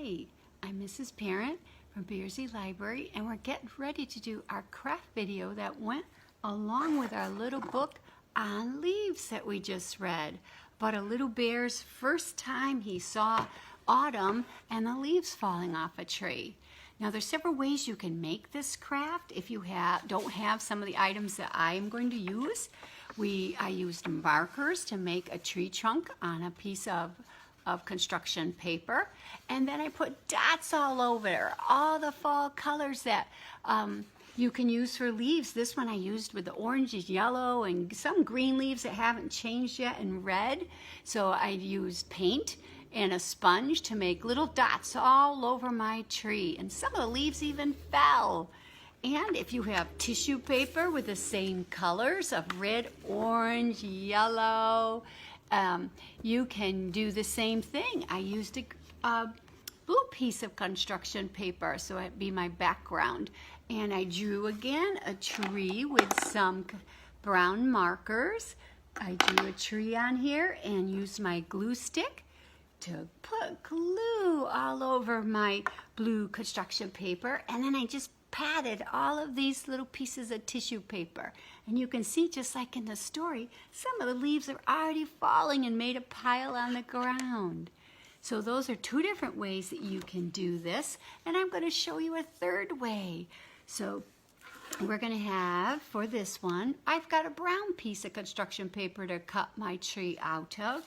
Hi, I'm Mrs. Parent from Bearsy Library, and we're getting ready to do our craft video that went along with our little book on leaves that we just read about a little bear's first time he saw autumn and the leaves falling off a tree. Now there's several ways you can make this craft if you don't have some of the items that I am going to use. I used markers to make a tree trunk on a piece of construction paper, and then I put dots all over all the fall colors that you can use for leaves. This one I used with the orange, yellow, and some green leaves that haven't changed yet, and red. So I used paint and a sponge to make little dots all over my tree, and some of the leaves even fell. And if you have tissue paper with the same colors of red, orange, yellow, you can do the same thing. I used a blue piece of construction paper, so it'd be my background. And I drew again a tree with some brown markers. I drew a tree on here and used my glue stick to put glue all over my blue construction paper. And then I just patted all of these little pieces of tissue paper. And you can see, just like in the story, some of the leaves are already falling and made a pile on the ground. So those are two different ways that you can do this. And I'm going to show you a third way. So we're going to have, for this one, I've got a brown piece of construction paper to cut my tree out of.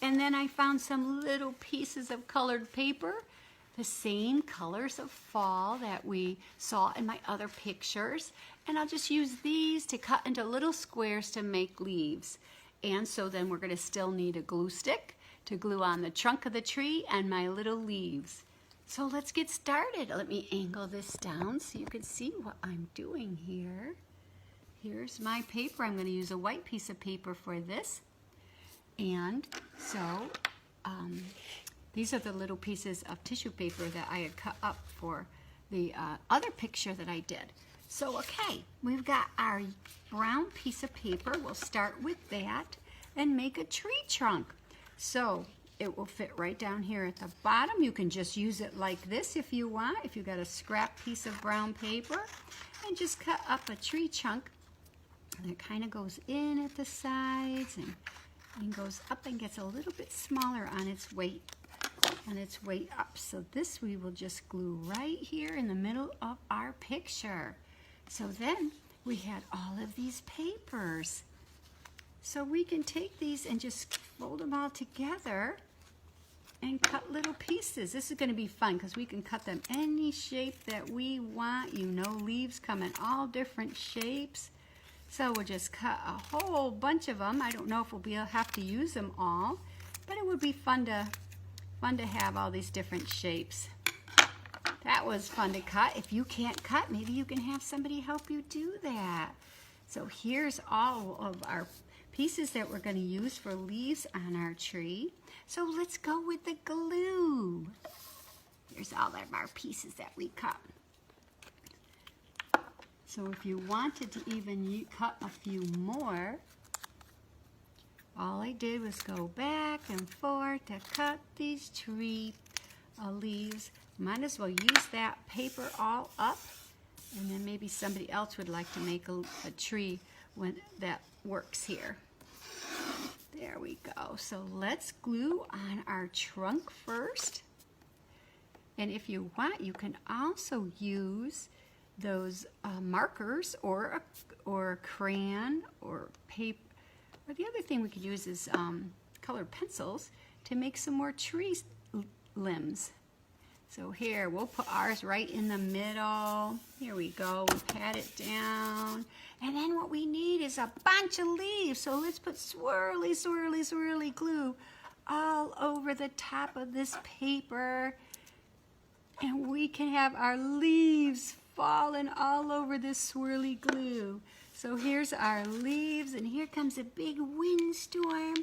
And then I found some little pieces of colored paper, the same colors of fall that we saw in my other pictures. And I'll just use these to cut into little squares to make leaves. And so then we're going to still need a glue stick to glue on the trunk of the tree and my little leaves. So let's get started. Let me angle this down so you can see what I'm doing here. Here's my paper. I'm going to use a white piece of paper for this. And so these are the little pieces of tissue paper that I had cut up for the other picture that I did. So, okay, we've got our brown piece of paper. We'll start with that and make a tree trunk. So it will fit right down here at the bottom. You can just use it like this if you want, if you've got a scrap piece of brown paper, and just cut up a tree trunk. And it kind of goes in at the sides and goes up and gets a little bit smaller on its way up. So this we will just glue right here in the middle of our picture. So then we had all of these papers. So we can take these and just fold them all together and cut little pieces. This is going to be fun because we can cut them any shape that we want. You know, leaves come in all different shapes. So we'll just cut a whole bunch of them. I don't know if we'll have to use them all, but it would be fun to have all these different shapes. That was fun to cut. If you can't cut, maybe you can have somebody help you do that. So here's all of our pieces that we're going to use for leaves on our tree. So let's go with the glue. Here's all of our pieces that we cut. So if you wanted to even cut a few more, all I did was go back and forth to cut these tree leaves. Might as well use that paper all up, and then maybe somebody else would like to make a tree when that works here. There we go. So let's glue on our trunk first. And if you want, you can also use those markers or a crayon or paper. Or the other thing we could use is colored pencils to make some more tree limbs. So here, we'll put ours right in the middle. Here we go, we'll pat it down. And then what we need is a bunch of leaves. So let's put swirly, swirly, swirly glue all over the top of this paper. And we can have our leaves falling all over this swirly glue. So here's our leaves, and here comes a big windstorm.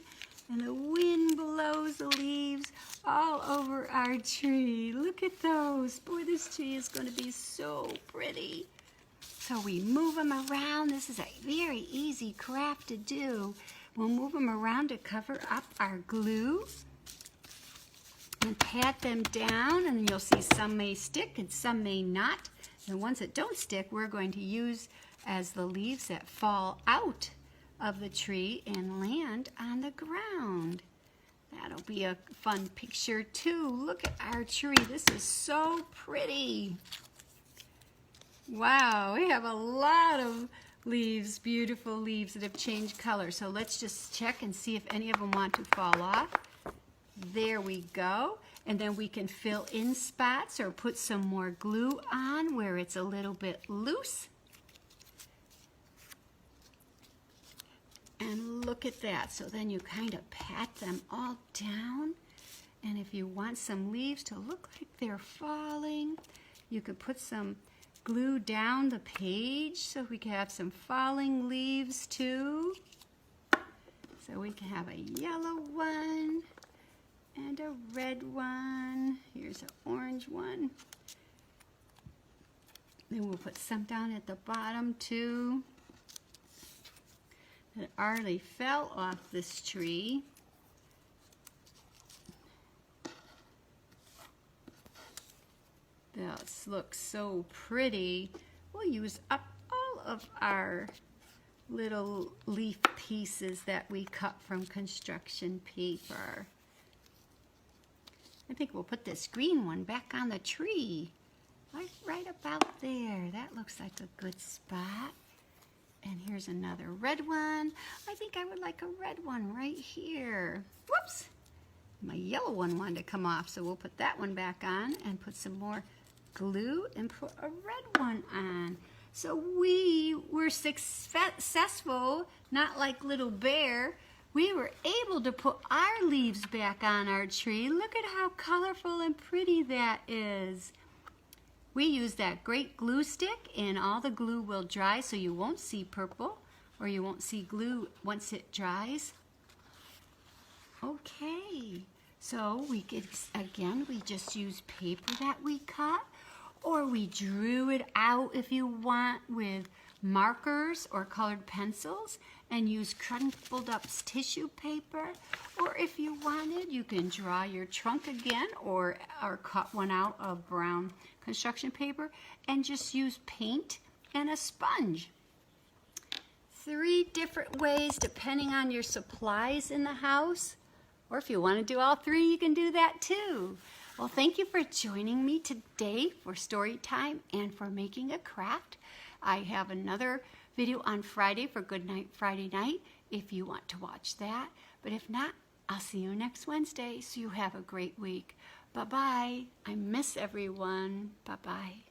And the wind blows the leaves all over our tree. Look at those. Boy, this tree is going to be so pretty. So we move them around. This is a very easy craft to do. We'll move them around to cover up our glue. and pat them down, and you'll see some may stick and some may not. The ones that don't stick, we're going to use as the leaves that fall out of the tree and land on the ground. That'll be a fun picture too. Look at our tree. This is so pretty. Wow, we have a lot of leaves, beautiful leaves that have changed color. So let's just check and see if any of them want to fall off. There we go. And then we can fill in spots or put some more glue on where it's a little bit loose. And look at that. So then you kind of pat them all down. And if you want some leaves to look like they're falling, you could put some glue down the page so we can have some falling leaves too. So we can have a yellow one and a red one. Here's an orange one. Then we'll put some down at the bottom too that already fell off this tree. This looks so pretty. We'll use up all of our little leaf pieces that we cut from construction paper. I think we'll put this green one back on the tree. Right about there. That looks like a good spot. And here's another red one. I think I would like a red one right here. Whoops! My yellow one wanted to come off, so we'll put that one back on and put some more glue and put a red one on. So we were successful, not like Little Bear. We were able to put our leaves back on our tree. Look at how colorful and pretty that is. We use that great glue stick, and all the glue will dry so you won't see purple or you won't see glue once it dries. Okay, so we could, again, we just use paper that we cut, or we drew it out if you want with markers or colored pencils and use crumpled up tissue paper. Or if you wanted, you can draw your trunk again or cut one out of brown construction paper and just use paint and a sponge. 3 different ways depending on your supplies in the house. Or if you want to do all 3, you can do that too. Well, thank you for joining me today for story time and for making a craft. I have another video on Friday for Good Night Friday Night if you want to watch that. But if not, I'll see you next Wednesday. So you have a great week. Bye-bye. I miss everyone. Bye-bye.